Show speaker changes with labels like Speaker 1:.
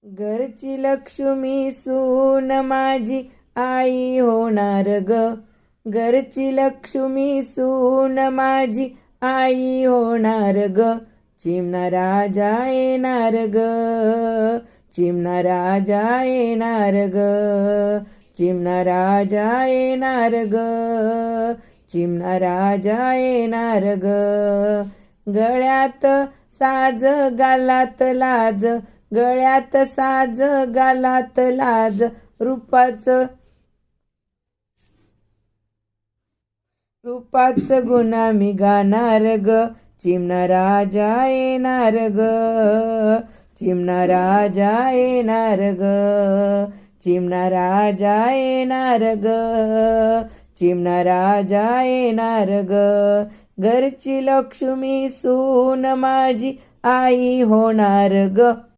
Speaker 1: घरची लक्ष्मी सून माझी आई होणार ग. घरची लक्ष्मी सून माझी आई होणार ग. चिमणा राजा येणार ग. चिमणा राजा येणार ग. चिमणा राजा येणार ग. चिमणा राजा येणार ग. गळ्यात साज गालात लाज. गळ्यात साज गालात लाज. रूपाचं गुन्हा मी गाणार ग. चिमणा राजा येणार ग. चिमणा राजा येणार ग. चिमणा राजा येणार ग. चिमणा राजा येणार ग. घरची लक्ष्मी सून माझी आई होणार ग.